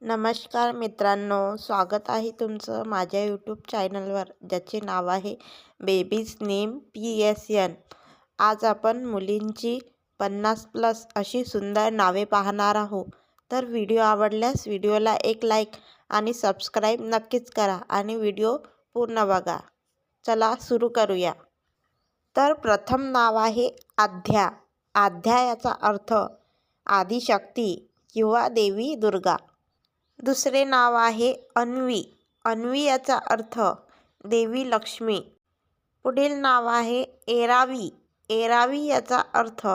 नमस्कार मित्रांनो, स्वागत आहे तुमचं माझ्या यूट्यूब चॅनलवर, ज्याचे नाव आहे बेबीज नेम PSN. आज आपण मुलींची 50+ अशी सुंदर नावे पाहणार आहोत. तर व्हिडिओ आवडल्यास व्हिडिओला एक लाईक आणि सबस्क्राईब नक्कीच करा आणि व्हिडिओ पूर्ण बघा. चला सुरू करूया. तर प्रथम नाव आहे आद्या. आद्या याचा अर्थ आदिशक्ती किंवा देवी दुर्गा. दुसरे नाव आहे अन्वी. अन्वी याचा अर्थ देवी लक्ष्मी. पुढील नाव आहे एरावी. एरावी याचा अर्थ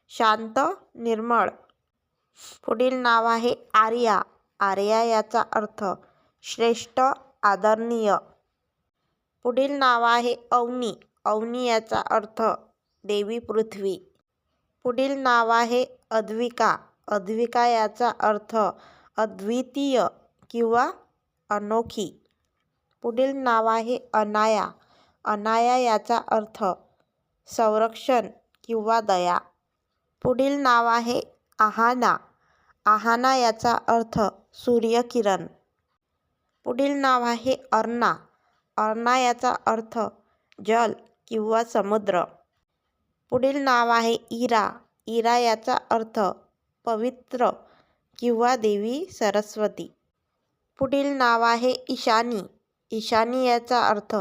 शांत निर्मळ. पुढील नाव आहे आर्या. आर्या याचा अर्थ श्रेष्ठ आदरणीय. पुढील नाव आहे अवनी. अवनी याचा अर्थ देवी पृथ्वी. पुढील नाव आहे अद्विका. अद्विका याचा अर्थ अद्वितीय किंवा अनोखी. पुढील नाव आहे अनाया. अनाया याचा अर्थ संरक्षण किंवा दया. पुढील नाव आहे आहाना. आहाना याचा अर्थ सूर्यकिरण. पुढील नाव आहे अर्णा. अर्णा याचा अर्थ जल किंवा समुद्र. पुढील नाव आहे इरा. इरा याचा अर्थ पवित्र किंवा देवी सरस्वती. पुढील नाव आहे ईशानी. ईशानी याचा अर्थ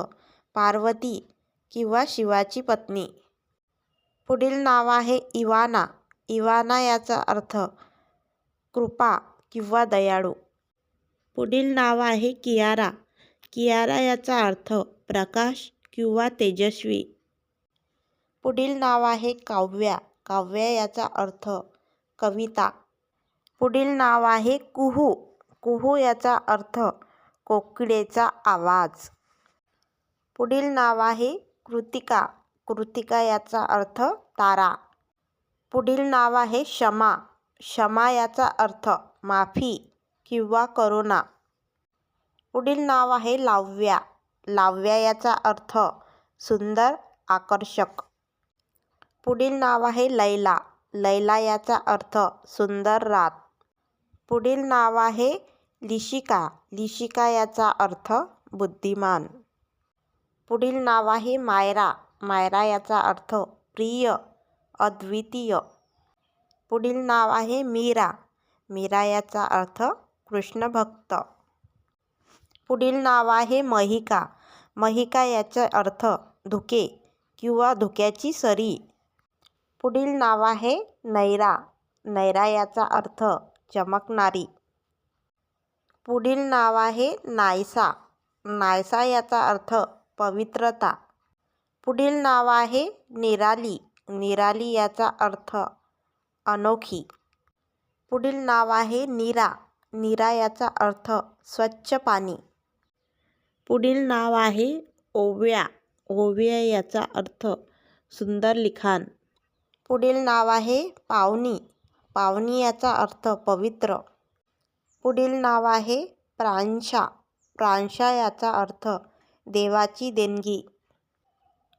पार्वती किंवा शिवाची पत्नी. पुढील नाव आहे इवाना. इवाना याचा अर्थ कृपा किंवा दयाळू. पुढील नाव आहे कियारा. कियारा याचा अर्थ प्रकाश किंवा तेजस्वी. पुढील नाव आहे काव्या. काव्या याचा अर्थ कविता. पुढील नाव आहे कुहू. कुहू याचा अर्थ कोकिळेचा आवाज. पुढील नाव आहे कृतिका. कृतिका याचा अर्थ तारा. पुढील नाव आहे क्षमा. क्षमा याचा अर्थ माफी किंवा करुणा. पुढील नाव आहे लाव्या. लाव्या याचा अर्थ सुंदर आकर्षक. पुढील नाव आहे लैला. लैला याचा अर्थ सुंदर रात. पुढील नाव आहे लिशिका. लिशिका याचा अर्थ बुद्धिमान. पुढील नाव आहे मायरा. मायरा याचा अर्थ प्रिय अद्वितीय. पुढील नाव आहे मीरा. मीरा याचा अर्थ कृष्ण भक्त. पुढील नाव आहे महिका. महिका याचा अर्थ धुके किंवा धुक्याची सरी. पुढील नाव आहे नैरा. नैरा याचा अर्थ चमकणारी. पुढील नाव आहे नायसा. नायसा याचा अर्थ पवित्रता. पुढील नाव आहे निराली. निराली याचा अर्थ अनोखी. पुढील नाव आहे नीरा. नीरा याचा अर्थ स्वच्छ पाणी. पुढील नाव आहे ओव्या. ओव्या याचा अर्थ सुंदर लिखाण. पुढील नाव आहे पावनी. पावनी याचा अर्थ पवित्र. पुढील नाव आहे प्रांशा. प्रांशा याचा अर्थ देवाची देणगी.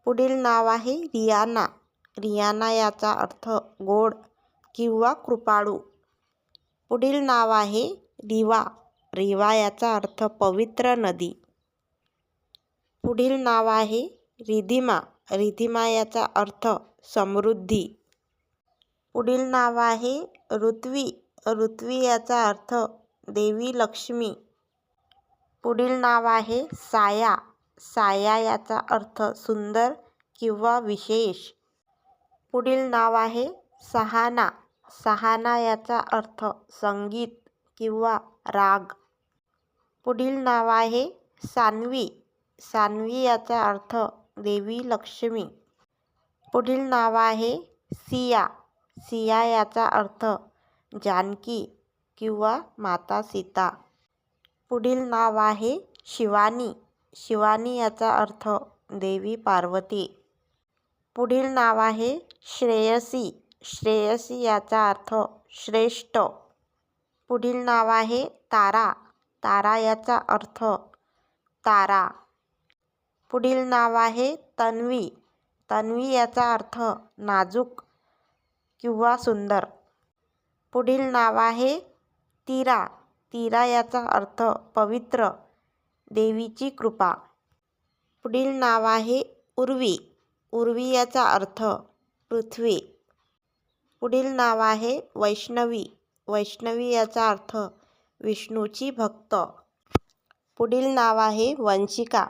पुढील नाव आहे रियाना. रियाना याचा अर्थ गोड किंवा कृपाळू. पुढील नाव आहे रिवा. रिवा याचा अर्थ पवित्र नदी. पुढील नाव आहे रिधिमा. रिधिमा याचा अर्थ समृद्धी. पुढील नाव आहे ऋत्वी. ऋत्वी याचा अर्थ देवी लक्ष्मी. पुढील नाव आहे साया. साया याचा अर्थ सुंदर किंवा विशेष. पुढील नाव आहे सहाना. सहाना याचा अर्थ संगीत किंवा राग. पुढील नाव आहे सान्वी. सान्वी याचा अर्थ देवी लक्ष्मी. पुढील नाव आहे सिया. सिया याचा अर्थ जानकी किंवा माता सीता. पुढील नाव आहे शिवानी. शिवानी याचा अर्थ देवी पार्वती. पुढील नाव आहे श्रेयसी. श्रेयसी याचा अर्थ श्रेष्ठ. पुढील नाव आहे तारा. तारा याचा अर्थ तारा. पुढील नाव आहे तन्वी. तन्वी याचा अर्थ नाजूक किंवा सुंदर. पुढील नाव आहे तिरा. तीरा याचा अर्थ पवित्र, देवीची कृपा. पुढील नाव आहे उर्वी. उर्वी याचा अर्थ पृथ्वी. पुढील नाव आहे वैष्णवी. वैष्णवी याचा अर्थ विष्णूची भक्त. पुढील नाव आहे वंशिका.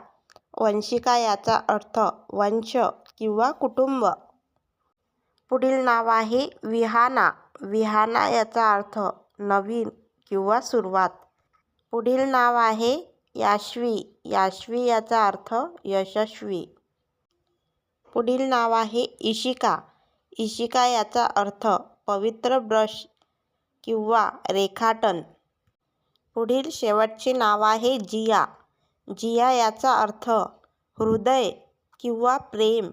वंशिका याचा अर्थ वंश किंवा कुटुंब. पुढील नाव आहे विहाना. विहाना याचा अर्थ नवीन किंवा सुरुवात. पुढील नाव आहे याश्वी. याश्वी याचा अर्थ यशस्वी. पुढील नाव आहे इशिका. इशिका याचा अर्थ पवित्र ब्रश किंवा रेखाटन. पुढील शेवटचे नाव आहे जिया. जिया याचा अर्थ हृदय किंवा प्रेम.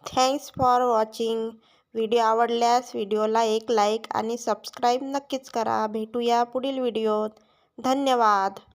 Thanks for watching. व्हिडिओ आवडल्यास व्हिडिओला एक लाईक आणि सबस्क्राईब नक्कीच करा. भेटूया पुढील व्हिडिओत. धन्यवाद.